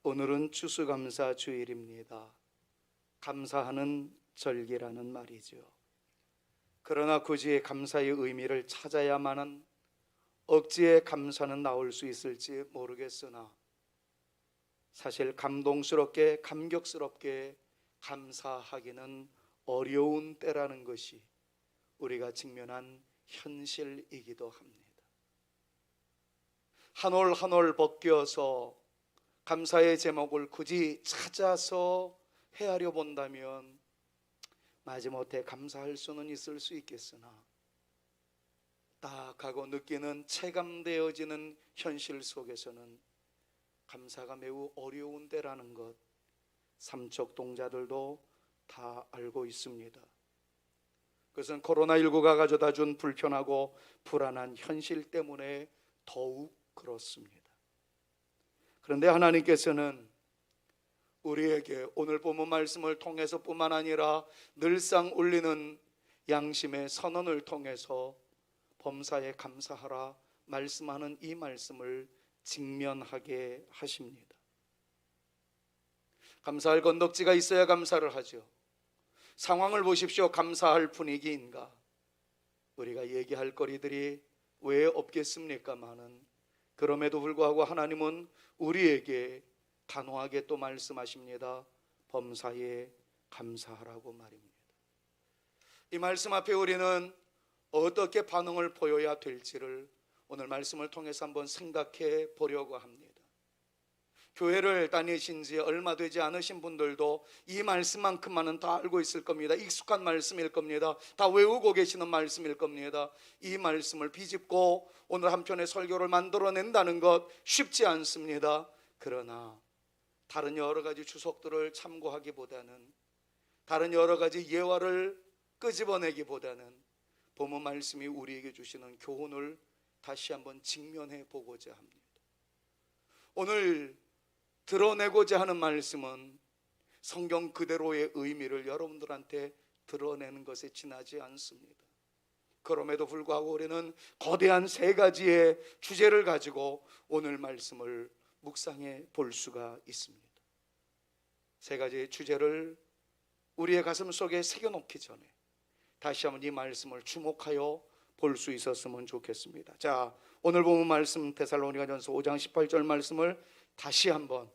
오늘은 추수감사 주일입니다. 감사하는 절기라는 말이죠. 그러나 굳이 감사의 의미를 찾아야만은 억지의 감사는 나올 수 있을지 모르겠으나 사실 감동스럽게 감격스럽게 감사하기는 어려운 때라는 것이 우리가 직면한 현실이기도 합니다. 한 올 한 올 벗겨서 감사의 제목을 굳이 찾아서 헤아려 본다면 마지못해 감사할 수는 있을 수 있겠으나 딱 하고 느끼는 체감되어지는 현실 속에서는 감사가 매우 어려운 때라는 것 삼척동자들도 다 알고 있습니다. 그것은 코로나19가 가져다 준 불편하고 불안한 현실 때문에 더욱 그렇습니다. 그런데 하나님께서는 우리에게 오늘 본문 말씀을 통해서 뿐만 아니라 늘상 울리는 양심의 선언을 통해서 범사에 감사하라 말씀하는 이 말씀을 직면하게 하십니다. 감사할 건덕지가 있어야 감사를 하죠. 상황을 보십시오. 감사할 분위기인가? 우리가 얘기할 거리들이 왜 없겠습니까마는 그럼에도 불구하고 하나님은 우리에게 단호하게 또 말씀하십니다. 범사에 감사하라고 말입니다. 이 말씀 앞에 우리는 어떻게 반응을 보여야 될지를 오늘 말씀을 통해서 한번 생각해 보려고 합니다. 교회를 다니신 지 얼마 되지 않으신 분들도 이 말씀만큼만은 다 알고 있을 겁니다. 익숙한 말씀일 겁니다. 다 외우고 계시는 말씀일 겁니다. 이 말씀을 비집고 오늘 한 편의 설교를 만들어낸다는 것 쉽지 않습니다. 그러나 다른 여러 가지 주석들을 참고하기보다는 다른 여러 가지 예화를 끄집어내기보다는 본문 말씀이 우리에게 주시는 교훈을 다시 한번 직면해 보고자 합니다. 오늘 드러내고자 하는 말씀은 성경 그대로의 의미를 여러분들한테 드러내는 것에 지나지 않습니다. 그럼에도 불구하고 우리는 거대한 세 가지의 주제를 가지고 오늘 말씀을 묵상해 볼 수가 있습니다. 세 가지의 주제를 우리의 가슴 속에 새겨놓기 전에 다시 한번 이 말씀을 주목하여 볼 수 있었으면 좋겠습니다. 자, 오늘 본문 말씀 데살로니가전서 5장 18절 말씀을 다시 한번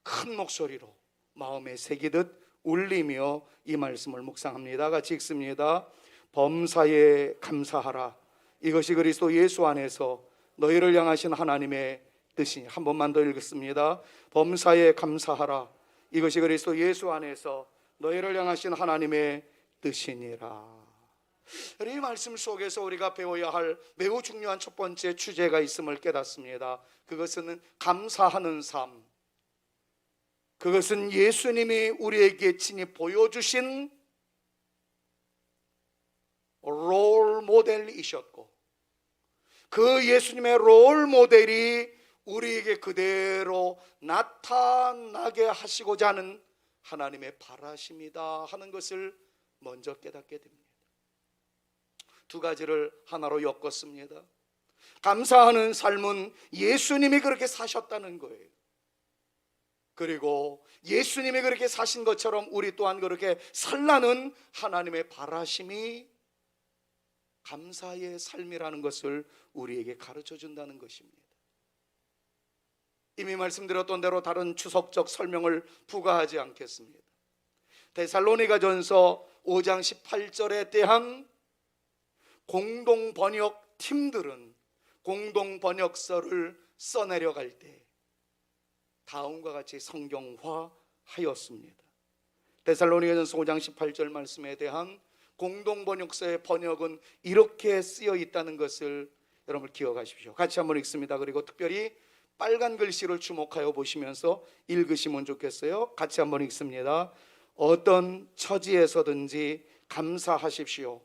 큰 목소리로 마음에 새기듯 울리며 이 말씀을 묵상합니다. 같이 읽습니다. 범사에 감사하라. 이것이 그리스도 예수 안에서 너희를 향하신 하나님의 뜻이니. 한 번만 더 읽겠습니다. 범사에 감사하라. 이것이 그리스도 예수 안에서 너희를 향하신 하나님의 뜻이니라. 이 말씀 속에서 우리가 배워야 할 매우 중요한 첫 번째 주제가 있음을 깨닫습니다. 그것은 감사하는 삶. 그것은 예수님이 우리에게 친히 보여주신 롤 모델이셨고 그 예수님의 롤 모델이 우리에게 그대로 나타나게 하시고자 하는 하나님의 바라심이다 하는 것을 먼저 깨닫게 됩니다. 두 가지를 하나로 엮었습니다. 감사하는 삶은 예수님이 그렇게 사셨다는 거예요. 그리고 예수님이 그렇게 사신 것처럼 우리 또한 그렇게 살라는 하나님의 바라심이 감사의 삶이라는 것을 우리에게 가르쳐 준다는 것입니다. 이미 말씀드렸던 대로 다른 추석적 설명을 부과하지 않겠습니다. 데살로니가전서 5장 18절에 대한 공동 번역 팀들은 공동 번역서를 써내려갈 때 다음과 같이 성경화하였습니다. 데살로니가전서 5장 18절 말씀에 대한 공동 번역서의 번역은 이렇게 쓰여 있다는 것을 여러분 기억하십시오. 같이 한번 읽습니다. 그리고 특별히 빨간 글씨를 주목하여 보시면서 읽으시면 좋겠어요. 같이 한번 읽습니다. 어떤 처지에서든지 감사하십시오.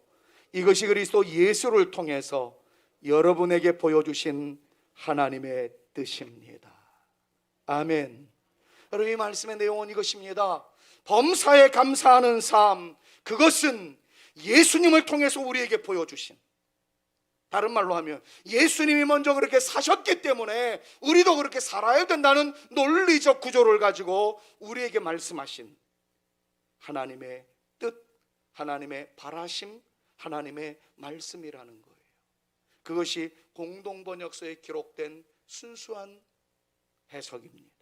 이것이 그리스도 예수를 통해서 여러분에게 보여주신 하나님의 뜻입니다. 아멘. 여러분, 이 말씀의 내용은 이것입니다. 범사에 감사하는 삶, 그것은 예수님을 통해서 우리에게 보여주신 다른 말로 하면 예수님이 먼저 그렇게 사셨기 때문에 우리도 그렇게 살아야 된다는 논리적 구조를 가지고 우리에게 말씀하신 하나님의 뜻, 하나님의 바라심, 하나님의 말씀이라는 거예요. 그것이 공동번역서에 기록된 순수한 해석입니다.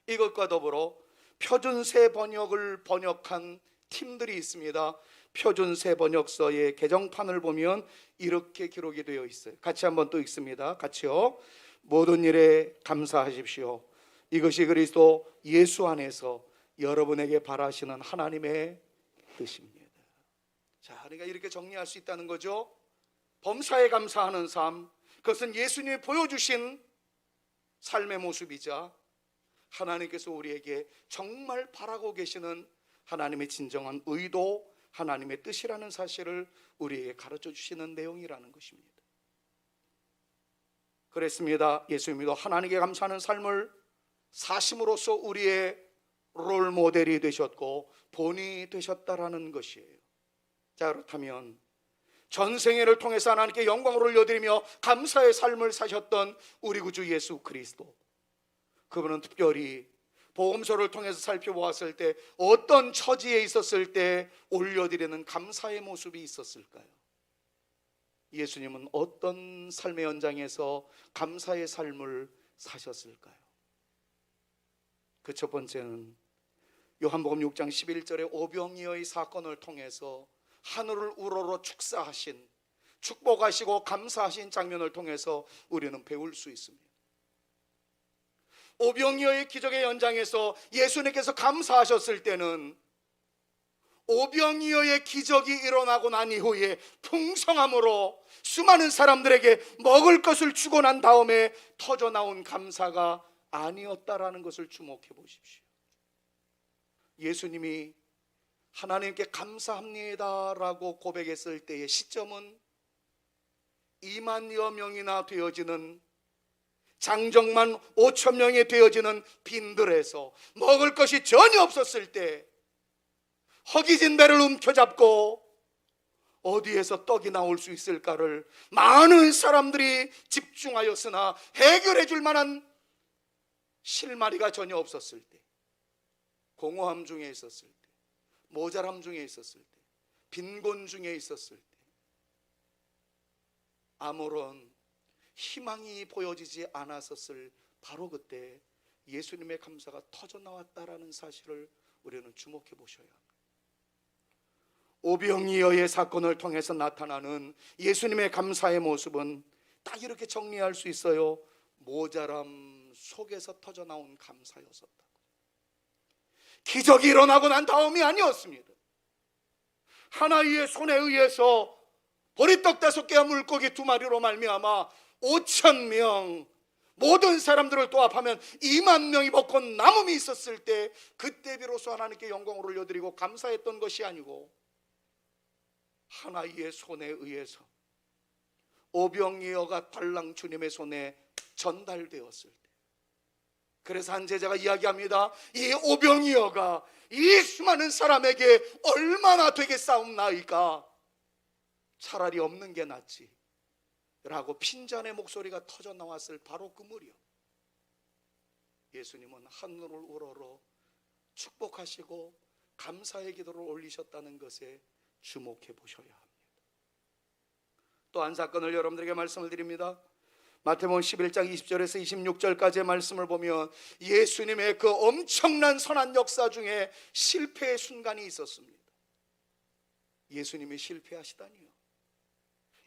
이것과 더불어 표준세 번역을 번역한 팀들이 있습니다. 표준세 번역서의 개정판을 보면 이렇게 기록이 되어 있어요. 같이 한번 또 읽습니다. 같이요. 모든 일에 감사하십시오. 이것이 그리스도 예수 안에서 여러분에게 바라시는 하나님의 뜻입니다. 자, 그러니까 이렇게 정리할 수 있다는 거죠. 범사에 감사하는 삶, 그것은 예수님이 보여주신 삶의 모습이자 하나님께서 우리에게 정말 바라고 계시는 하나님의 진정한 의도, 하나님의 뜻이라는 사실을 우리에게 가르쳐 주시는 내용이라는 것입니다. 그랬습니다. 예수님도 하나님께 감사하는 삶을 사심으로써 우리의 롤 모델이 되셨고 본이 되셨다라는 것이에요. 자, 그렇다면 전생애를 통해서 하나님께 영광을 올려드리며 감사의 삶을 사셨던 우리 구주 예수 그리스도, 그분은 특별히 복음서를 통해서 살펴보았을 때 어떤 처지에 있었을 때 올려드리는 감사의 모습이 있었을까요? 예수님은 어떤 삶의 현장에서 감사의 삶을 사셨을까요? 그 첫 번째는 요한복음 6장 11절의 오병이어의 사건을 통해서 하늘을 우러러 축사하신, 축복하시고 감사하신 장면을 통해서 우리는 배울 수 있습니다. 오병이어의 기적의 현장에서 예수님께서 감사하셨을 때는 오병이어의 기적이 일어나고 난 이후에 풍성함으로 수많은 사람들에게 먹을 것을 주고 난 다음에 터져나온 감사가 아니었다라는 것을 주목해 보십시오. 예수님이 하나님께 감사합니다라고 고백했을 때의 시점은 2만여 명이나 되어지는, 장정만 5천 명이 되어지는 빈들에서 먹을 것이 전혀 없었을 때 허기진 배를 움켜잡고 어디에서 떡이 나올 수 있을까를 많은 사람들이 집중하였으나 해결해 줄 만한 실마리가 전혀 없었을 때, 공허함 중에 있었을 때, 모자람 중에 있었을 때, 빈곤 중에 있었을 때, 아무런 희망이 보여지지 않았었을 바로 그때 예수님의 감사가 터져나왔다라는 사실을 우리는 주목해 보셔야 합니다. 오병이어의 사건을 통해서 나타나는 예수님의 감사의 모습은 딱 이렇게 정리할 수 있어요. 모자람 속에서 터져나온 감사였었다. 기적이 일어나고 난 다음이 아니었습니다. 하나의 손에 의해서 보리떡 5개와 물고기 2마리로 말미암아 5천 명, 모든 사람들을 또 합하면 2만 명이 먹고 남음이 있었을 때, 그때 비로소 하나님께 영광을 올려드리고 감사했던 것이 아니고 하나의 손에 의해서 오병이어가 달랑 주님의 손에 전달되었을 때, 그래서 한 제자가 이야기합니다. 이 오병이어가 이 수많은 사람에게 얼마나 되겠사옵나이까, 차라리 없는 게 낫지 라고 핀잔의 목소리가 터져 나왔을 바로 그 무렵, 예수님은 하늘을 우러러 축복하시고 감사의 기도를 올리셨다는 것에 주목해 보셔야 합니다. 또 한 사건을 여러분들에게 말씀을 드립니다. 마태복음 11장 20절에서 26절까지의 말씀을 보면 예수님의 그 엄청난 선한 역사 중에 실패의 순간이 있었습니다. 예수님이 실패하시다니요.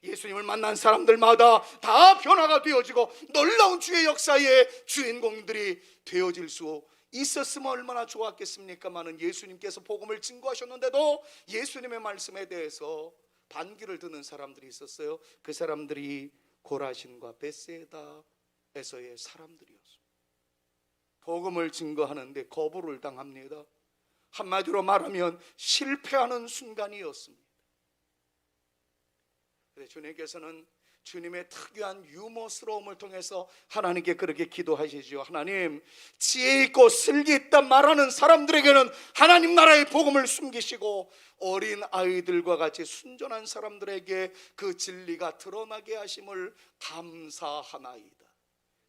예수님을 만난 사람들마다 다 변화가 되어지고 놀라운 주의 역사의 주인공들이 되어질 수 있었으면 얼마나 좋았겠습니까마는 예수님께서 복음을 증거하셨는데도 예수님의 말씀에 대해서 반기를 드는 사람들이 있었어요. 그 사람들이 고라신과 벳세다에서의 사람들이었습니다. 복음을 증거하는데 거부를 당합니다. 한마디로 말하면 실패하는 순간이었습니다. 주님께서는 주님의 특유한 유머스러움을 통해서 하나님께 그렇게 기도하시죠. 하나님, 지혜 있고 슬기 있다 말하는 사람들에게는 하나님 나라의 복음을 숨기시고 어린 아이들과 같이 순전한 사람들에게 그 진리가 드러나게 하심을 감사하나이다.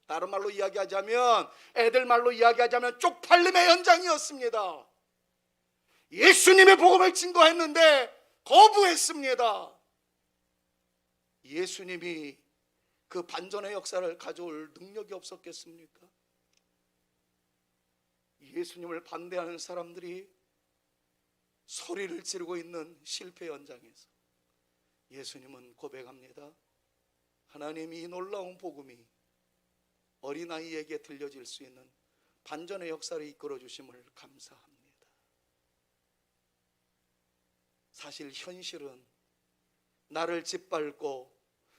다른 말로 이야기하자면, 애들 말로 이야기하자면 쪽팔림의 현장이었습니다. 예수님의 복음을 증거했는데 거부했습니다. 예수님이 그 반전의 역사를 가져올 능력이 없었겠습니까? 예수님을 반대하는 사람들이 소리를 지르고 있는 실패 현장에서 예수님은 고백합니다. 하나님, 이 놀라운 복음이 어린아이에게 들려질 수 있는 반전의 역사를 이끌어 주심을 감사합니다. 사실 현실은 나를 짓밟고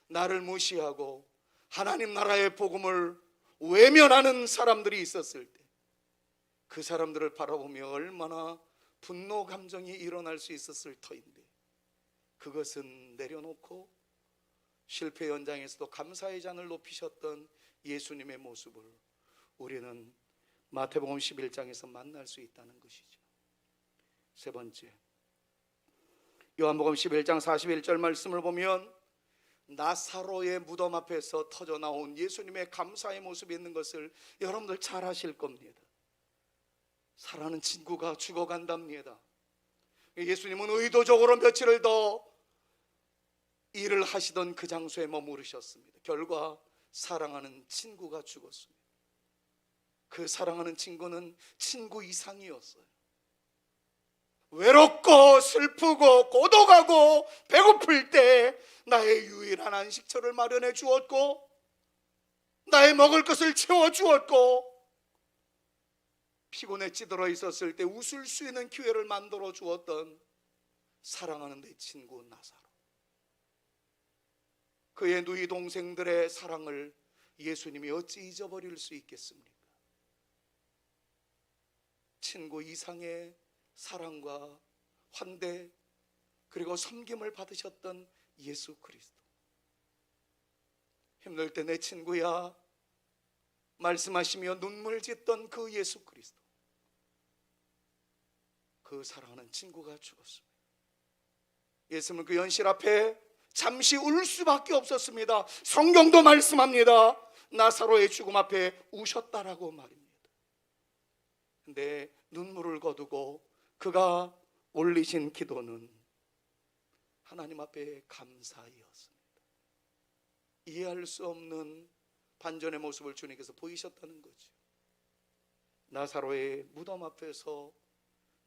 나를 무시하고 하나님 나라의 복음을 외면하는 사람들이 있었을 때 그 사람들을 바라보며 얼마나 분노 감정이 일어날 수 있었을 터인데, 그것은 내려놓고 실패 현장에서도 감사의 잔을 높이셨던 예수님의 모습을 우리는 마태복음 11장에서 만날 수 있다는 것이죠. 세 번째, 요한복음 11장 41절 말씀을 보면 나사로의 무덤 앞에서 터져나온 예수님의 감사의 모습이 있는 것을 여러분들 잘 아실 겁니다. 사랑하는 친구가 죽어간답니다. 예수님은 의도적으로 며칠을 더 일을 하시던 그 장소에 머무르셨습니다. 결과 사랑하는 친구가 죽었습니다. 그 사랑하는 친구는 친구 이상이었어요. 외롭고 슬프고 고독하고 배고플 때 나의 유일한 안식처를 마련해 주었고, 나의 먹을 것을 채워 주었고, 피곤에 찌들어 있었을 때 웃을 수 있는 기회를 만들어 주었던 사랑하는 내 친구 나사로. 그의 누이 동생들의 사랑을 예수님이 어찌 잊어버릴 수 있겠습니까? 친구 이상의 사랑과 환대 그리고 섬김을 받으셨던 예수 그리스도. 힘들 때 내 친구야 말씀하시며 눈물 짓던 그 예수 그리스도. 그 사랑하는 친구가 죽었습니다. 예수님은 그 현실 앞에 잠시 울 수밖에 없었습니다. 성경도 말씀합니다. 나사로의 죽음 앞에 우셨다라고 말입니다. 근데 눈물을 거두고 그가 올리신 기도는 하나님 앞에 감사이었습니다. 이해할 수 없는 반전의 모습을 주님께서 보이셨다는 거죠. 나사로의 무덤 앞에서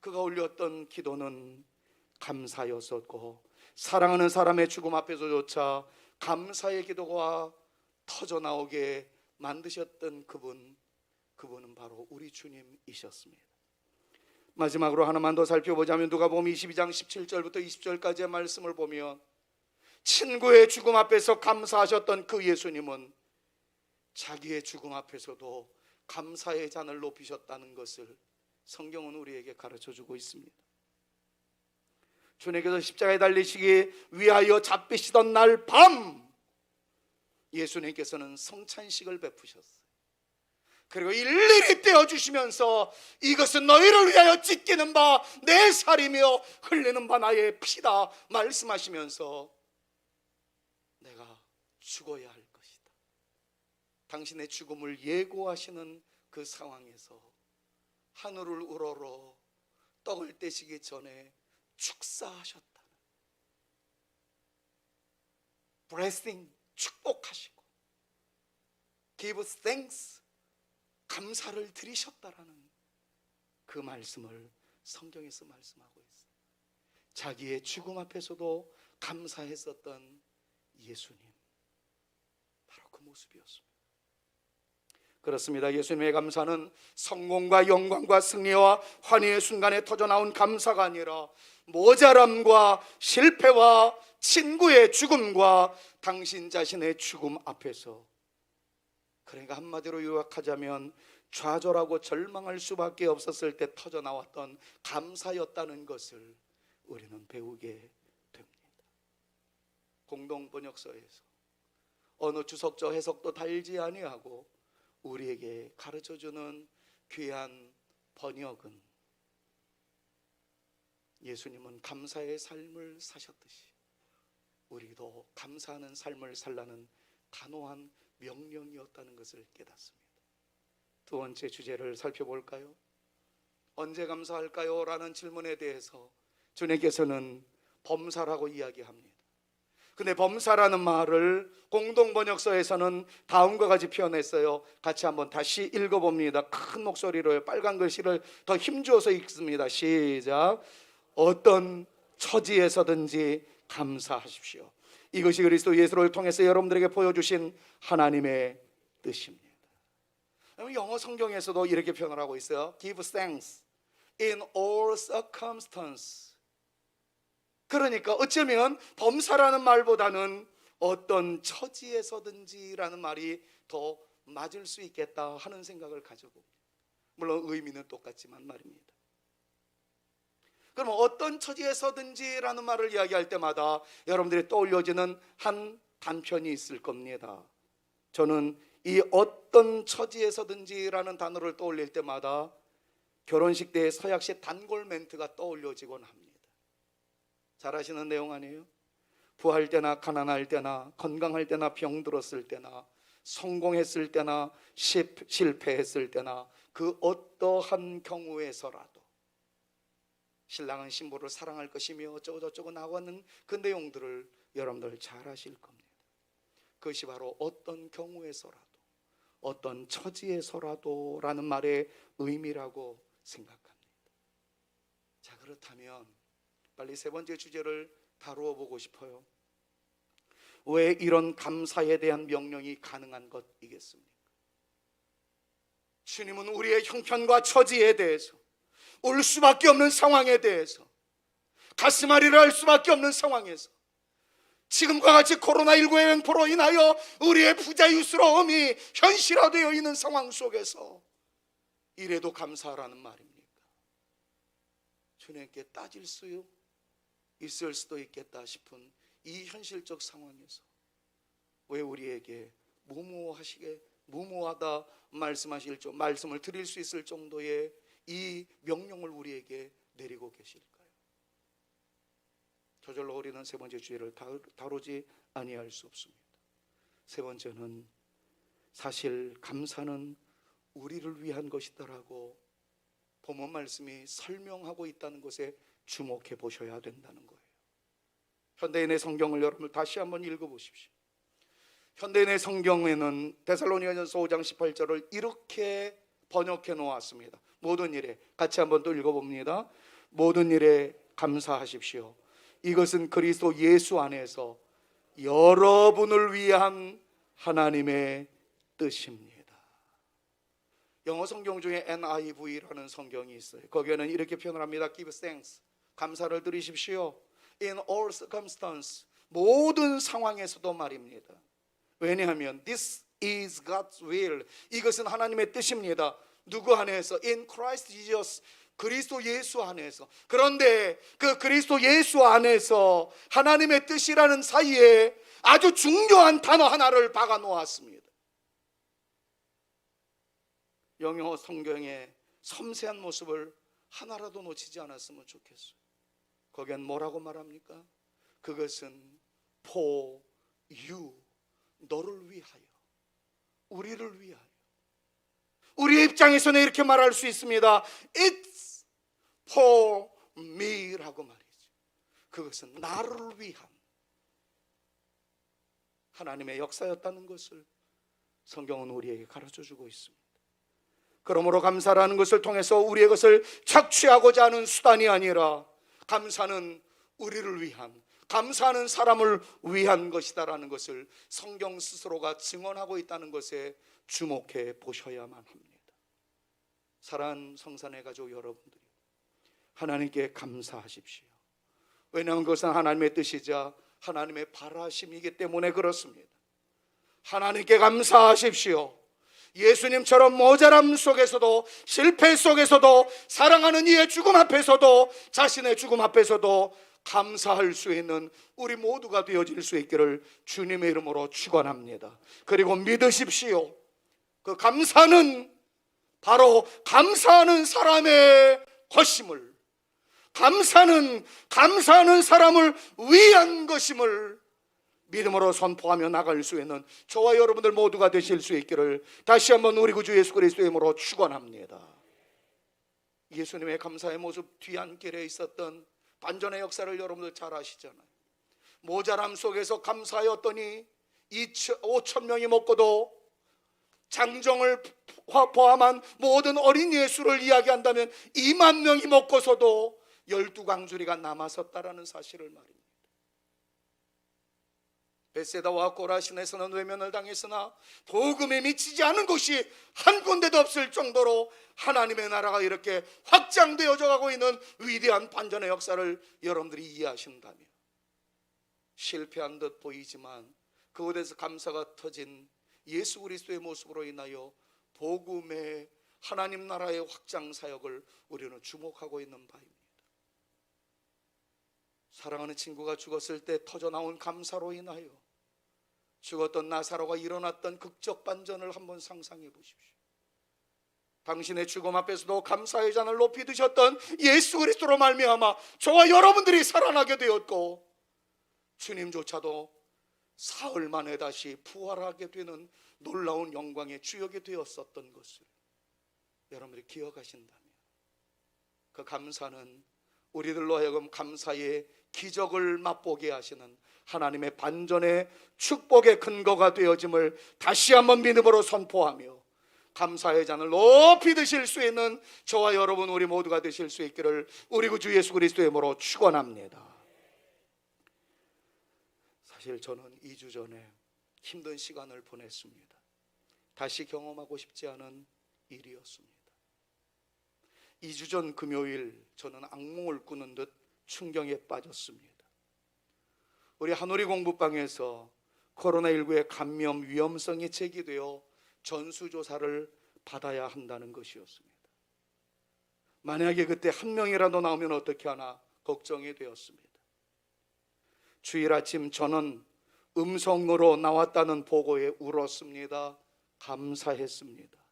그가 올렸던 기도는 감사였었고, 사랑하는 사람의 죽음 앞에서조차 감사의 기도가 터져나오게 만드셨던 그분은 바로 우리 주님이셨습니다. 마지막으로 하나만 더 살펴보자면 누가복음 22장 17절부터 20절까지의 말씀을 보면 친구의 죽음 앞에서 감사하셨던 그 예수님은 자기의 죽음 앞에서도 감사의 잔을 높이셨다는 것을 성경은 우리에게 가르쳐주고 있습니다. 주님께서 십자가에 달리시기 위하여 잡히시던 날 밤 예수님께서는 성찬식을 베푸셨어요. 그리고 일일이 떼어주시면서 이것은 너희를 위하여 찢기는 바 내 살이며 흘리는 바 나의 피다 말씀하시면서 내가 죽어야 할 것이다, 당신의 죽음을 예고하시는 그 상황에서 하늘을 우러러 떡을 떼시기 전에 축사하셨다는, blessing, 축복하시고 give thanks, 감사를 드리셨다라는 그 말씀을 성경에서 말씀하고 있어요. 자기의 죽음 앞에서도 감사했었던 예수님, 바로 그 모습이었습니다. 그렇습니다. 예수님의 감사는 성공과 영광과 승리와 환희의 순간에 터져나온 감사가 아니라 모자람과 실패와 친구의 죽음과 당신 자신의 죽음 앞에서, 그러니까 한마디로 요약하자면 좌절하고 절망할 수밖에 없었을 때 터져나왔던 감사였다는 것을 우리는 배우게 됩니다. 공동 번역서에서 어느 주석조 해석도 달지 아니하고 우리에게 가르쳐주는 귀한 번역은 예수님은 감사의 삶을 사셨듯이 우리도 감사하는 삶을 살라는 단호한 명령이었다는 것을 깨닫습니다. 두 번째 주제를 살펴볼까요? 언제 감사할까요? 라는 질문에 대해서 주님께서는 범사라고 이야기합니다. 근데 범사라는 말을 공동번역서에서는 다음과 같이 표현했어요. 같이 한번 다시 읽어봅니다. 큰 목소리로 빨간 글씨를 더 힘주어서 읽습니다. 시작. 어떤 처지에서든지 감사하십시오. 이것이 그리스도 예수를 통해서 여러분들에게 보여주신 하나님의 뜻입니다. 영어 성경에서도 이렇게 표현을 하고 있어요. Give thanks in all circumstances. 그러니까 어쩌면 범사라는 말보다는 어떤 처지에서든지라는 말이 더 맞을 수 있겠다 하는 생각을 가져봅니다. 물론 의미는 똑같지만 말입니다. 그럼 어떤 처지에서든지라는 말을 이야기할 때마다 여러분들이 떠올려지는 한 단편이 있을 겁니다. 저는 이 어떤 처지에서든지라는 단어를 떠올릴 때마다 결혼식 때 서약식 단골 멘트가 떠올려지곤 합니다. 잘 아시는 내용 아니에요? 부할 때나 가난할 때나 건강할 때나 병들었을 때나 성공했을 때나 실패했을 때나 그 어떠한 경우에서라도 신랑은 신부를 사랑할 것이며 어쩌고저쩌고 나오는 그 내용들을 여러분들 잘 아실 겁니다. 그것이 바로 어떤 경우에서라도 어떤 처지에서라도 라는 말의 의미라고 생각합니다. 자, 그렇다면 빨리 세 번째 주제를 다루어 보고 싶어요. 왜 이런 감사에 대한 명령이 가능한 것이겠습니까? 주님은 우리의 형편과 처지에 대해서, 올 수밖에 없는 상황에 대해서, 가슴앓이를 할 수밖에 없는 상황에서, 지금과 같이 코로나19의 횡포로 인하여 우리의 부자유스러움이 현실화되어 있는 상황 속에서 이래도 감사하라는 말입니까? 주님께 따질 수 있을 수도 있겠다 싶은 이 현실적 상황에서 왜 우리에게 무모하다 말씀을 드릴 수 있을 정도의 이 명령을 우리에게 내리고 계실까요? 저절로 우리는 세 번째 주제를 다루지 아니할 수 없습니다. 세 번째는 사실 감사는 우리를 위한 것이다라고 본문 말씀이 설명하고 있다는 것에 주목해 보셔야 된다는 거예요. 현대인의 성경을 여러분 다시 한번 읽어보십시오. 현대인의 성경에는 데살로니가전서 5장 18절을 이렇게 번역해 놓았습니다. 모든 일에, 같이 한번 또 읽어봅니다. 모든 일에 감사하십시오. 이것은 그리스도 예수 안에서 여러분을 위한 하나님의 뜻입니다. 영어 성경 중에 NIV라는 성경이 있어요. 거기에는 이렇게 표현을 합니다. Give thanks, 감사를 드리십시오. In all circumstances, 모든 상황에서도 말입니다. 왜냐하면 This is God's will, 이것은 하나님의 뜻입니다. 누구 안에서? In Christ Jesus, 그리스도 예수 안에서. 그런데 그 그리스도 예수 안에서 하나님의 뜻이라는 사이에 아주 중요한 단어 하나를 박아 놓았습니다. 영어 성경의 섬세한 모습을 하나라도 놓치지 않았으면 좋겠어요. 거기엔 뭐라고 말합니까? 그것은 for you, 너를 위하여, 우리를 위하여. 우리의 입장에서는 이렇게 말할 수 있습니다. It's for me라고 말이죠. 그것은 나를 위한 하나님의 역사였다는 것을 성경은 우리에게 가르쳐주고 있습니다. 그러므로 감사라는 것을 통해서 우리의 것을 착취하고자 하는 수단이 아니라 감사는 우리를 위한, 감사하는 사람을 위한 것이다라는 것을 성경 스스로가 증언하고 있다는 것에 주목해 보셔야만 합니다. 사랑하는 성산의 가족 여러분들이 하나님께 감사하십시오. 왜냐하면 그것은 하나님의 뜻이자 하나님의 바라심이기 때문에 그렇습니다. 하나님께 감사하십시오. 예수님처럼 모자람 속에서도, 실패 속에서도, 사랑하는 이의 죽음 앞에서도, 자신의 죽음 앞에서도 감사할 수 있는 우리 모두가 되어질 수 있기를 주님의 이름으로 축원합니다. 그리고 믿으십시오. 그 감사는 바로 감사하는 사람의 것임을, 감사하는 사람을 위한 것임을 믿음으로 선포하며 나갈 수 있는 저와 여러분들 모두가 되실 수 있기를 다시 한번 우리 구주 예수 그리스도의 이름으로 축원합니다. 예수님의 감사의 모습 뒤안길에 있었던 반전의 역사를 여러분들 잘 아시잖아요. 모자람 속에서 감사하였더니 5천 명이 먹고도 장정을 포함한 모든 어린 예수를 이야기한다면 2만 명이 먹고서도 12광주리가 남았었다라는 사실을 말입니다. 베세다와 고라신에서는 외면을 당했으나 복음에 미치지 않은 곳이 한 군데도 없을 정도로 하나님의 나라가 이렇게 확장되어져 가고 있는 위대한 반전의 역사를 여러분들이 이해하신다면, 실패한 듯 보이지만 그곳에서 감사가 터진 예수 그리스도의 모습으로 인하여 복음의 하나님 나라의 확장 사역을 우리는 주목하고 있는 바입니다. 사랑하는 친구가 죽었을 때 터져나온 감사로 인하여 죽었던 나사로가 일어났던 극적 반전을 한번 상상해 보십시오. 당신의 죽음 앞에서도 감사의 잔을 높이 드셨던 예수 그리스도로 말미암아 저와 여러분들이 살아나게 되었고, 주님조차도 사흘 만에 다시 부활하게 되는 놀라운 영광의 주역이 되었었던 것을 여러분들이 기억하신다면, 그 감사는 우리들로 하여금 감사의 기적을 맛보게 하시는 하나님의 반전의 축복의 근거가 되어짐을 다시 한번 믿음으로 선포하며 감사의 잔을 높이 드실 수 있는 저와 여러분 우리 모두가 되실 수 있기를 우리 구주 예수 그리스도의 이름으로 축원합니다. 사실 저는 2주 전에 힘든 시간을 보냈습니다. 다시 경험하고 싶지 않은 일이었습니다. 2주 전 금요일 저는 악몽을 꾸는 듯 충격에 빠졌습니다. 우리 한우리 공부방에서 코로나19의 감염 위험성이 제기되어 전수조사를 받아야 한다는 것이었습니다. 만약에 그때 한 명이라도 나오면 어떻게 하나 걱정이 되었습니다. 주일 아침 저는 음성으로 나왔다는 보고에 울었습니다. 감사했습니다.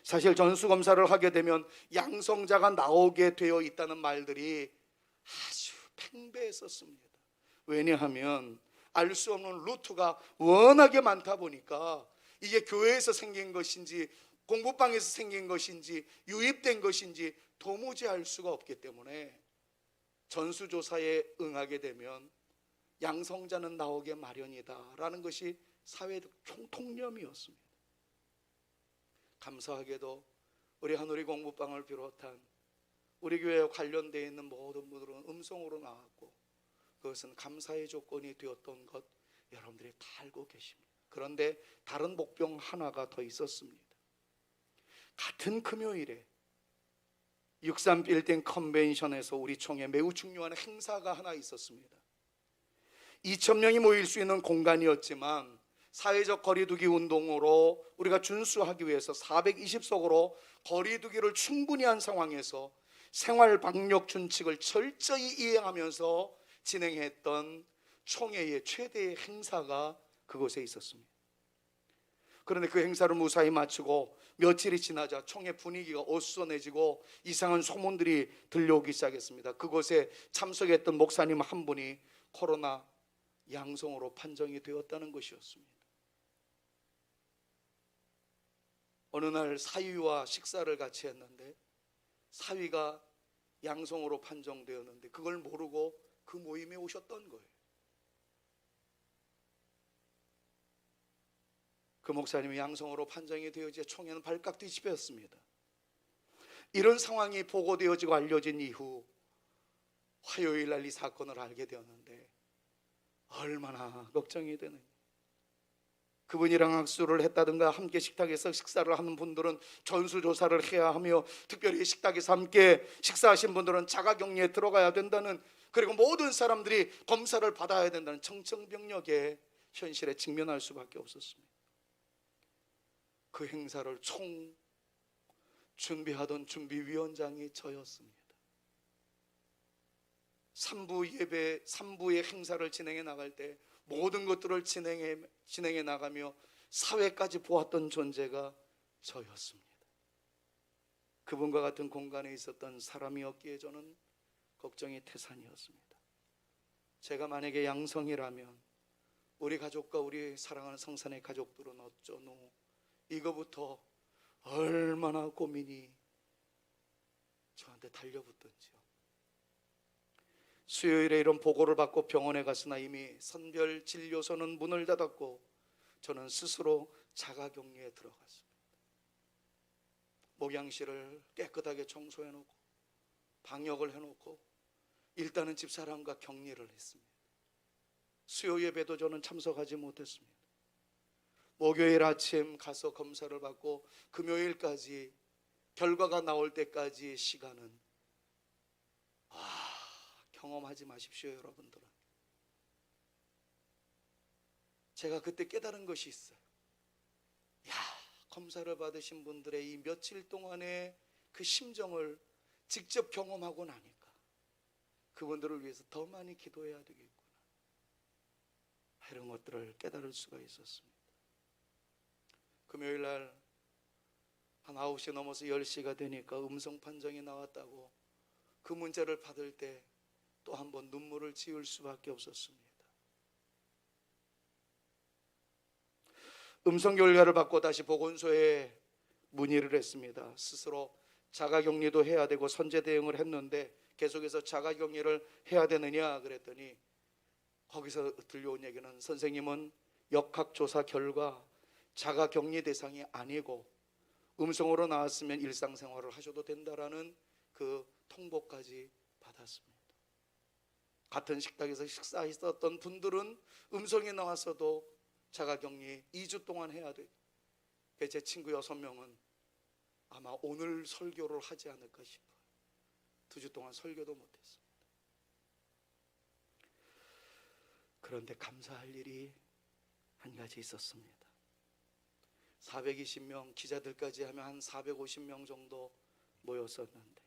사실 전수검사를 하게 되면 양성자가 나오게 되어 있다는 말들이 아주 팽배했었습니다. 왜냐하면 알 수 없는 루트가 워낙에 많다 보니까 이게 교회에서 생긴 것인지 공부방에서 생긴 것인지 유입된 것인지 도무지 알 수가 없기 때문에 전수조사에 응하게 되면 양성자는 나오게 마련이다라는 것이 사회적 통념이었습니다. 감사하게도 우리 한우리 공부방을 비롯한 우리 교회에 관련되어 있는 모든 분들은 음성으로 나왔고, 그것은 감사의 조건이 되었던 것 여러분들이 다 알고 계십니다. 그런데 다른 목병 하나가 더 있었습니다. 같은 금요일에 63 빌딩 컨벤션에서 우리 총회 매우 중요한 행사가 하나 있었습니다. 2,000명이 모일 수 있는 공간이었지만 사회적 거리두기 운동으로 우리가 준수하기 위해서 420석으로 거리두기를 충분히 한 상황에서 생활 방역 준칙을 철저히 이행하면서 진행했던 총회의 최대의 행사가 그곳에 있었습니다. 그런데 그 행사를 무사히 마치고 며칠이 지나자 총회 분위기가 어수선해지고 이상한 소문들이 들려오기 시작했습니다. 그곳에 참석했던 목사님 한 분이 코로나 양성으로 판정이 되었다는 것이었습니다. 어느 날 사위와 식사를 같이 했는데 사위가 양성으로 판정되었는데 그걸 모르고 그 모임에 오셨던 거예요. 그 목사님이 양성으로 판정이 되어지자 총회는 발칵 뒤집혔습니다. 이런 상황이 보고되어지고 알려진 이후 화요일 날 이 사건을 알게 되었는데 얼마나 걱정이 되는지. 그분이랑 악수를 했다든가 함께 식탁에서 식사를 하는 분들은 전수조사를 해야 하며, 특별히 식탁에서 함께 식사하신 분들은 자가격리에 들어가야 된다는, 그리고 모든 사람들이 검사를 받아야 된다는 청천벽력의 현실에 직면할 수밖에 없었습니다. 그 행사를 총 준비하던 준비위원장이 저였습니다. 3부 예배, 3부의 행사를 진행해 나갈 때 모든 것들을 진행해 나가며 사회까지 보았던 존재가 저였습니다. 그분과 같은 공간에 있었던 사람이었기에 저는 걱정이 태산이었습니다. 제가 만약에 양성이라면 우리 가족과 우리 사랑하는 성산의 가족들은 어쩌노, 이거부터 얼마나 고민이 저한테 달려붙던지요. 수요일에 이런 보고를 받고 병원에 갔으나 이미 선별 진료소는 문을 닫았고 저는 스스로 자가격리에 들어갔습니다. 목양실을 깨끗하게 청소해놓고 방역을 해놓고 일단은 집사람과 격리를 했습니다. 수요 예배도 저는 참석하지 못했습니다. 목요일 아침 가서 검사를 받고 금요일까지 결과가 나올 때까지의 시간은 경험하지 마십시오, 여러분들은. 제가 그때 깨달은 것이 있어요. 검사를 받으신 분들의 이 며칠 동안의 그 심정을 직접 경험하고 나니까 그분들을 위해서 더 많이 기도해야 되겠구나, 이런 것들을 깨달을 수가 있었습니다. 금요일 날 한 9시 넘어서 10시가 되니까 음성 판정이 나왔다고 그 문자를 받을 때 또 한 번 눈물을 지을 수밖에 없었습니다. 음성 결과를 받고 다시 보건소에 문의를 했습니다. 스스로 자가격리도 해야 되고 선제 대응을 했는데 계속해서 자가격리를 해야 되느냐 그랬더니 거기서 들려온 얘기는 선생님은 역학조사 결과 자가격리 대상이 아니고 음성으로 나왔으면 일상생활을 하셔도 된다라는 그 통보까지 받았습니다. 같은 식탁에서 식사했었던 분들은 음성이 나왔어도 자가격리 2주 동안 해야 돼. 제 친구 6명은 아마 오늘 설교를 하지 않을까 싶어요. 2주 동안 설교도 못했습니다. 그런데 감사할 일이 한 가지 있었습니다. 420명, 기자들까지 하면 한 450명 정도 모였었는데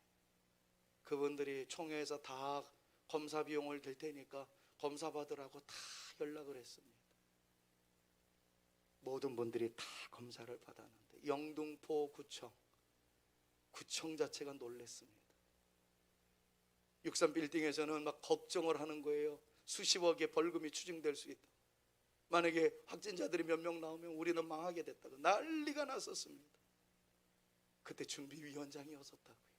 그분들이 총회에서 다 검사 비용을 댈 테니까 검사 받으라고 다 연락을 했습니다. 모든 분들이 다 검사를 받았는데 영등포 구청 자체가 놀랐습니다. 63빌딩에서는 막 걱정을 하는 거예요. 수십억의 벌금이 추징될 수 있다. 만약에 확진자들이 몇 명 나오면 우리는 망하게 됐다고 난리가 났었습니다. 그때 준비위원장이었었다고요.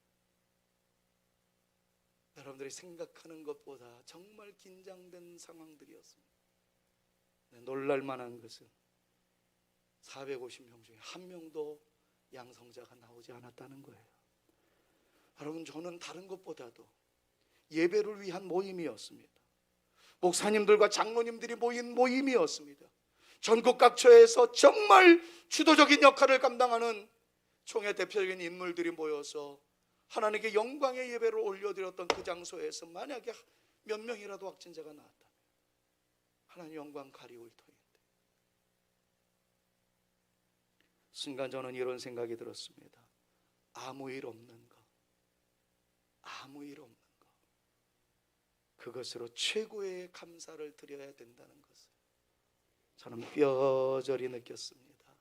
여러분들이 생각하는 것보다 정말 긴장된 상황들이었습니다. 놀랄만한 것은 450명 중에 한 명도 양성자가 나오지 않았다는 거예요. 여러분, 저는 다른 것보다도 예배를 위한 모임이었습니다. 목사님들과 장로님들이 모인 모임이었습니다. 전국 각처에서 정말 주도적인 역할을 감당하는 총회 대표적인 인물들이 모여서 하나님께 영광의 예배를 올려드렸던 그 장소에서 만약에 몇 명이라도 확진자가 나왔다면 하나님 영광 가리울 터인데, 순간 저는 이런 생각이 들었습니다. 아무 일 없는 것, 아무 일 없는 것, 그것으로 최고의 감사를 드려야 된다는 것을 저는 뼈저리 느꼈습니다.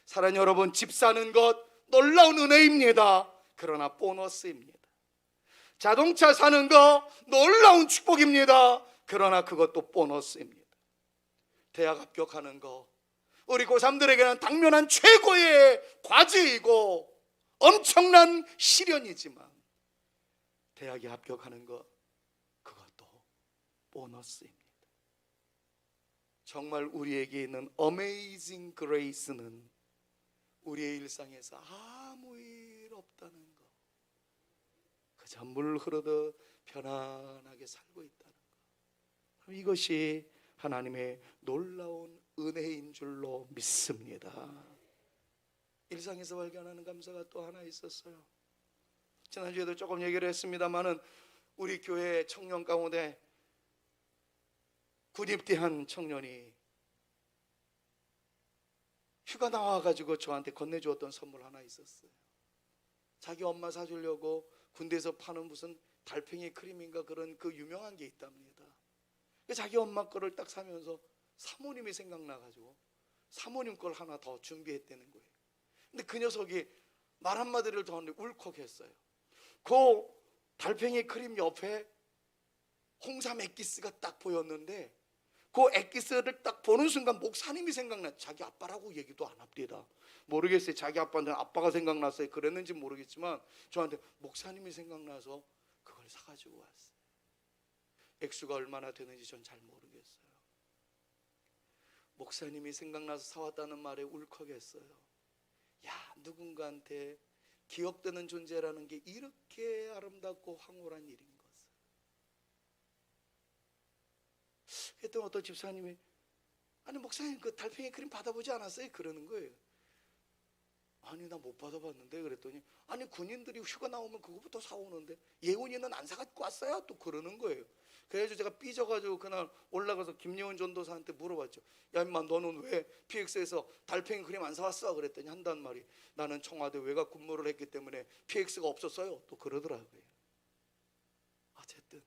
사랑하는 여러분, 집 사는 것 놀라운 은혜입니다. 그러나 보너스입니다. 자동차 사는 거 놀라운 축복입니다. 그러나 그것도 보너스입니다. 대학 합격하는 거 우리 고3들에게는 당면한 최고의 과제이고 엄청난 시련이지만 대학에 합격하는 거 그것도 보너스입니다. 정말 우리에게 있는 어메이징 그레이스는 우리의 일상에서 아무 일 없다는 거, 그저 물 흐르듯 편안하게 살고 있다는 거, 이것이 하나님의 놀라운 은혜인 줄로 믿습니다. 일상에서 발견하는 감사가 또 하나 있었어요. 지난주에도 조금 얘기를 했습니다마는 우리 교회 청년 가운데 군입대한 청년이 휴가 나와가지고 저한테 건네주었던 선물 하나 있었어요. 자기 엄마 사주려고 군대에서 파는 무슨 달팽이 크림인가 그런 그 유명한 게 있답니다. 자기 엄마 거를 딱 사면서 사모님이 생각나가지고 사모님 걸 하나 더 준비했다는 거예요. 근데 그 녀석이 말 한마디를 더 하는데 울컥했어요. 그 달팽이 크림 옆에 홍삼 엑기스가 딱 보였는데 그 엑기스를 딱 보는 순간 목사님이 생각나. 자기 아빠라고 얘기도 안 합니다. 모르겠어요. 자기 아빠한테 아빠가 생각났어요. 그랬는지 모르겠지만 저한테 목사님이 생각나서 그걸 사가지고 왔어요. 액수가 얼마나 되는지 전 잘 모르겠어요. 목사님이 생각나서 사왔다는 말에 울컥했어요. 야, 누군가한테 기억되는 존재라는 게 이렇게 아름답고 황홀한 일인 것을. 그랬더니 어떤 집사님이 아니 목사님 그 달팽이 크림 받아보지 않았어요? 그러는 거예요. 아니 나 못 받아봤는데. 그랬더니 아니 군인들이 휴가 나오면 그거부터 사오는데 예원이는 안 사갖고 왔어요? 또 그러는 거예요. 그래가지고 제가 삐져가지고 그날 올라가서 김예원 전도사한테 물어봤죠. 야 임마 너는 왜 PX에서 달팽이 크림 안 사왔어? 그랬더니 한단 말이 나는 청와대 외곽 근무를 했기 때문에 PX가 없었어요. 또 그러더라고요. 어쨌든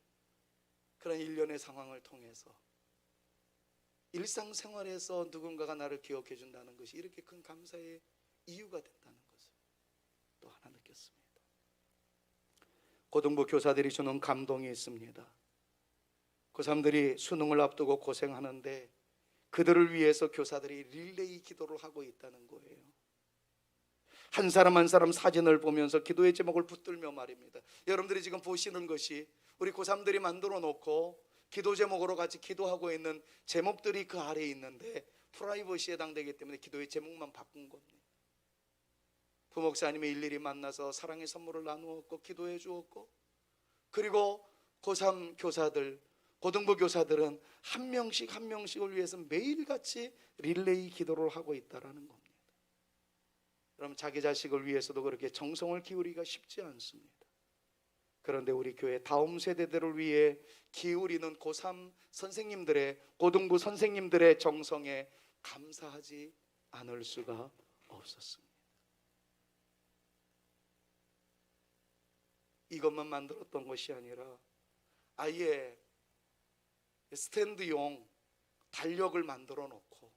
그런 일련의 상황을 통해서 일상생활에서 누군가가 나를 기억해 준다는 것이 이렇게 큰 감사의 이유가 된다는 것을 또 하나 느꼈습니다. 고등부 교사들이 주는 감동이 있습니다. 고3들이 수능을 앞두고 고생하는데 그들을 위해서 교사들이 릴레이 기도를 하고 있다는 거예요. 한 사람 한 사람 사진을 보면서 기도의 제목을 붙들며 말입니다. 여러분들이 지금 보시는 것이 우리 고3들이 만들어 놓고 기도 제목으로 같이 기도하고 있는 제목들이 그 아래에 있는데 프라이버시에 해당되기 때문에 기도의 제목만 바꾼 겁니다. 부목사님이 일일이 만나서 사랑의 선물을 나누었고 기도해 주었고, 그리고 고3 교사들, 고등부 교사들은 한 명씩 한 명씩을 위해서 매일같이 릴레이 기도를 하고 있다는 겁니다. 그럼 자기 자식을 위해서도 그렇게 정성을 기울이기가 쉽지 않습니다. 그런데 우리 교회 다음 세대들을 위해 기울이는 고3 선생님들의, 고등부 선생님들의 정성에 감사하지 않을 수가 없었습니다. 이것만 만들었던 것이 아니라 아예 스탠드용 달력을 만들어 놓고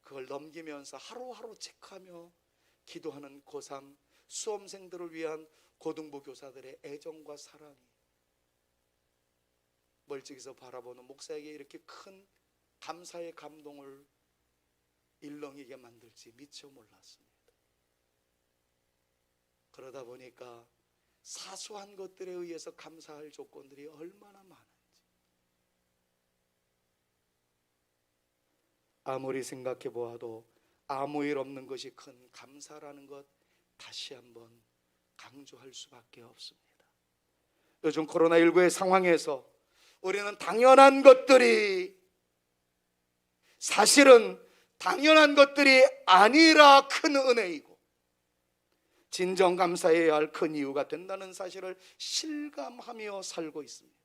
그걸 넘기면서 하루하루 체크하며 기도하는 고3 수험생들을 위한 고등부 교사들의 애정과 사랑이 멀찍이서 바라보는 목사에게 이렇게 큰 감사의 감동을 일렁이게 만들지 미처 몰랐습니다. 그러다 보니까 사소한 것들에 의해서 감사할 조건들이 얼마나 많은지 아무리 생각해 보아도 아무 일 없는 것이 큰 감사라는 것 다시 한번 강조할 수밖에 없습니다. 요즘 코로나19의 상황에서 우리는 당연한 것들이 사실은 당연한 것들이 아니라 큰 은혜이고 진정 감사해야 할 큰 이유가 된다는 사실을 실감하며 살고 있습니다.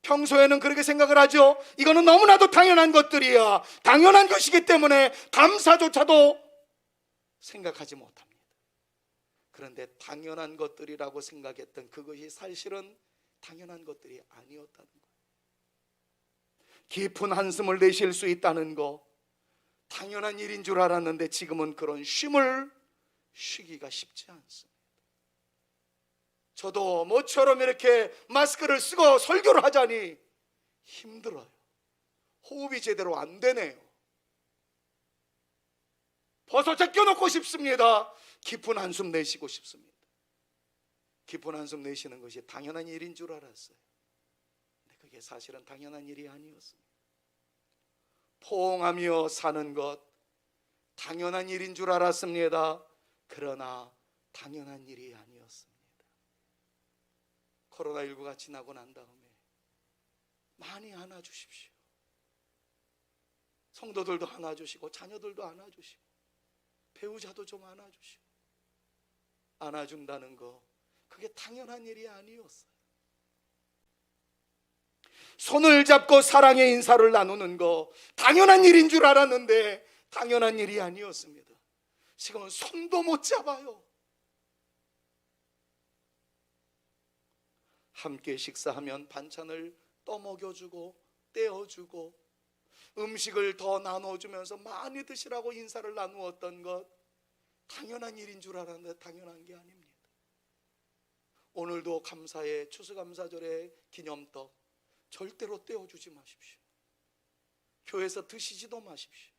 평소에는 그렇게 생각을 하죠. 이거는 너무나도 당연한 것들이야, 당연한 것이기 때문에 감사조차도 생각하지 못합니다. 그런데 당연한 것들이라고 생각했던 그것이 사실은 당연한 것들이 아니었다는 것, 깊은 한숨을 내쉴 수 있다는 것, 당연한 일인 줄 알았는데 지금은 그런 쉼을 쉬기가 쉽지 않습니다. 저도 모처럼 이렇게 마스크를 쓰고 설교를 하자니 힘들어요. 호흡이 제대로 안 되네요. 벗어 제껴놓고 싶습니다. 깊은 한숨 내쉬고 싶습니다. 깊은 한숨 내쉬는 것이 당연한 일인 줄 알았어요. 근데 그게 사실은 당연한 일이 아니었습니다. 포옹하며 사는 것 당연한 일인 줄 알았습니다. 그러나 당연한 일이 아니었습니다. 코로나19가 지나고 난 다음에 많이 안아주십시오. 성도들도 안아주시고 자녀들도 안아주시고 배우자도 좀 안아주시고, 안아준다는 거 그게 당연한 일이 아니었어요. 손을 잡고 사랑의 인사를 나누는 거 당연한 일인 줄 알았는데 당연한 일이 아니었습니다. 지금은 손도 못 잡아요. 함께 식사하면 반찬을 떠먹여주고 떼어주고 음식을 더 나눠주면서 많이 드시라고 인사를 나누었던 것, 당연한 일인 줄 알았는데 당연한 게 아닙니다. 오늘도 감사의 추수감사절의 기념떡 절대로 떼어주지 마십시오. 교회에서 드시지도 마십시오.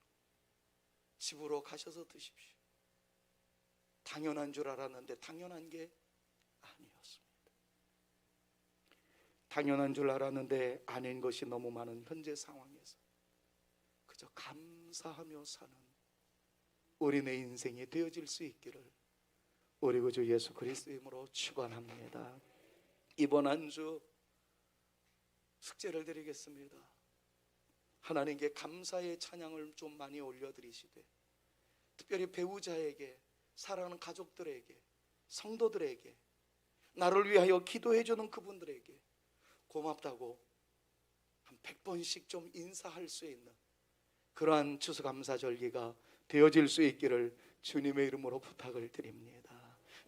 집으로 가셔서 드십시오. 당연한 줄 알았는데 당연한 게 아니었습니다. 당연한 줄 알았는데 아닌 것이 너무 많은 현재 상황에서 그저 감사하며 사는 우리네 인생이 되어질 수 있기를 우리 구주 예수 그리스도의 이름으로 축원합니다. 이번 한 주 숙제를 드리겠습니다. 하나님께 감사의 찬양을 좀 많이 올려드리시되, 특별히 배우자에게, 사랑하는 가족들에게, 성도들에게, 나를 위하여 기도해주는 그분들에게 고맙다고 한 100번씩 좀 인사할 수 있는 그러한 추수감사절기가 되어질 수 있기를 주님의 이름으로 부탁을 드립니다.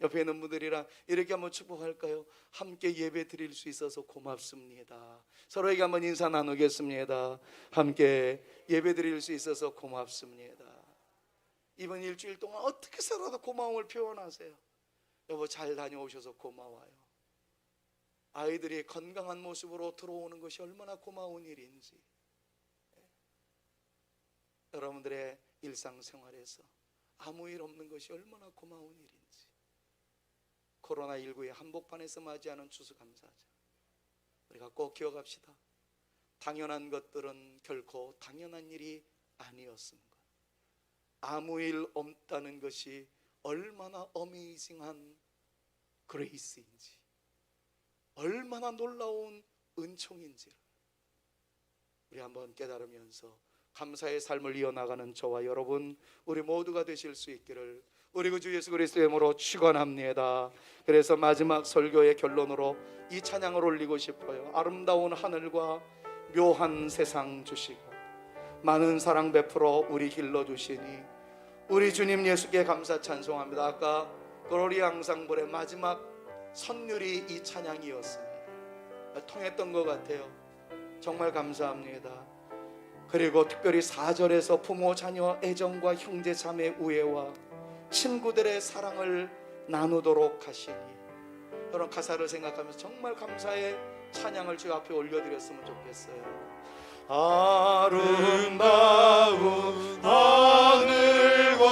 옆에 있는 분들이랑 이렇게 한번 축복할까요? 함께 예배 드릴 수 있어서 고맙습니다. 서로에게 한번 인사 나누겠습니다. 함께 예배 드릴 수 있어서 고맙습니다. 이번 일주일 동안 어떻게 해서라도 고마움을 표현하세요. 여보 잘 다녀오셔서 고마워요. 아이들이 건강한 모습으로 들어오는 것이 얼마나 고마운 일인지, 여러분들의 일상생활에서 아무 일 없는 것이 얼마나 고마운 일인지, 코로나19의 한복판에서 맞이하는 추수감사절 우리가 꼭 기억합시다. 당연한 것들은 결코 당연한 일이 아니었습니다. 아무 일 없다는 것이 얼마나 어메이징한 그레이스인지, 얼마나 놀라운 은총인지를 우리 한번 깨달으면서 감사의 삶을 이어나가는 저와 여러분, 우리 모두가 되실 수 있기를 우리 구주 예수 그리스도의 이름으로 축원합니다. 그래서 마지막 설교의 결론으로 이 찬양을 올리고 싶어요. 아름다운 하늘과 묘한 세상 주시고 많은 사랑 베풀어 우리 길러주시니 우리 주님 예수께 감사 찬송합니다. 아까 글로리아 항상볼의 마지막 선율이 이 찬양이었습니다. 통했던 것 같아요. 정말 감사합니다. 그리고 특별히 4절에서 부모 자녀 애정과 형제 자매 우애와 친구들의 사랑을 나누도록 하시니, 그런 가사를 생각하면서 정말 감사의 찬양을 주 앞에 올려드렸으면 좋겠어요. 아름다운 하늘과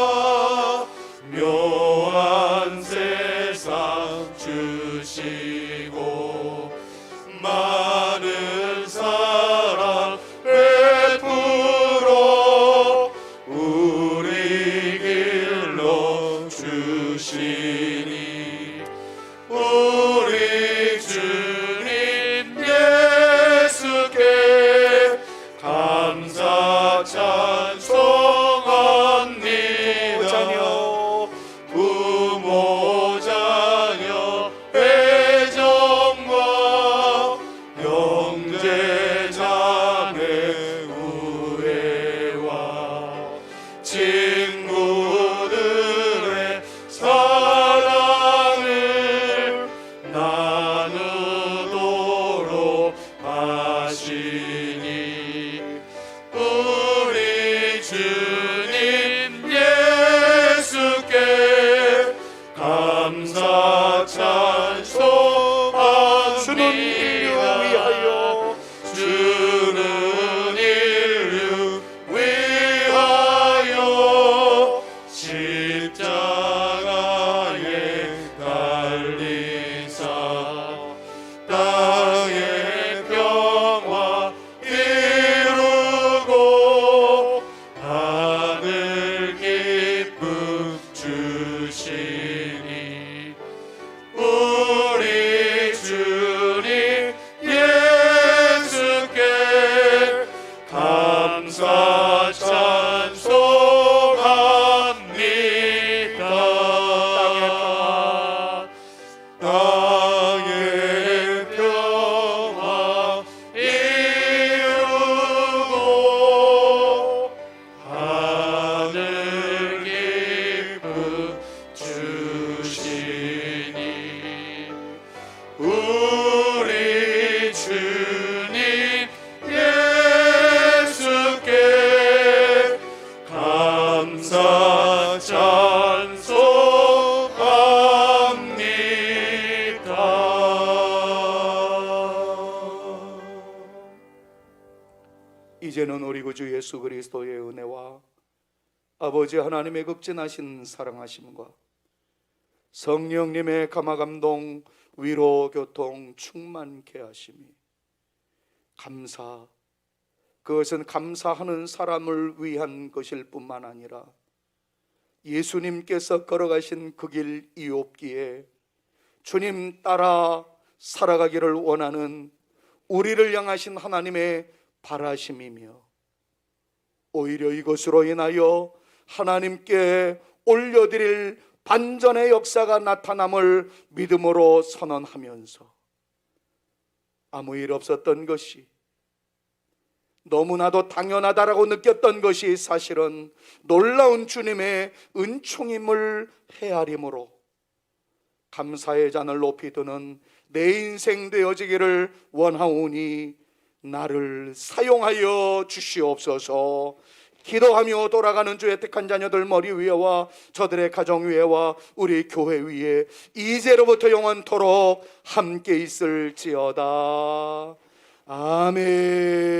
묘한 세상 주시고 많은 사랑 베풀어 우리 길로 주시니 우리 주님 예수께 감사 찬송합니다. 부모 자녀 애정과 형제 자매 우애와 친구들의 사랑을 나누도록 하시니 우리 주 주 예수 그리스도의 은혜와 아버지 하나님의 극진하신 사랑하심과 성령님의 감화감동 위로 교통 충만케 하심이 그것은 감사하는 사람을 위한 것일 뿐만 아니라 예수님께서 걸어가신 그 길 이옵기에 주님 따라 살아가기를 원하는 우리를 향하신 하나님의 바라심이며, 오히려 이것으로 인하여 하나님께 올려드릴 반전의 역사가 나타남을 믿음으로 선언하면서 아무 일 없었던 것이, 너무나도 당연하다라고 느꼈던 것이 사실은 놀라운 주님의 은총임을 헤아림으로 감사의 잔을 높이 드는 내 인생 되어지기를 원하오니 나를 사용하여 주시옵소서. 기도하며 돌아가는 주의 택한 자녀들 머리 위에와 저들의 가정 위에와 우리 교회 위에 이제로부터 영원토록 함께 있을지어다. 아멘.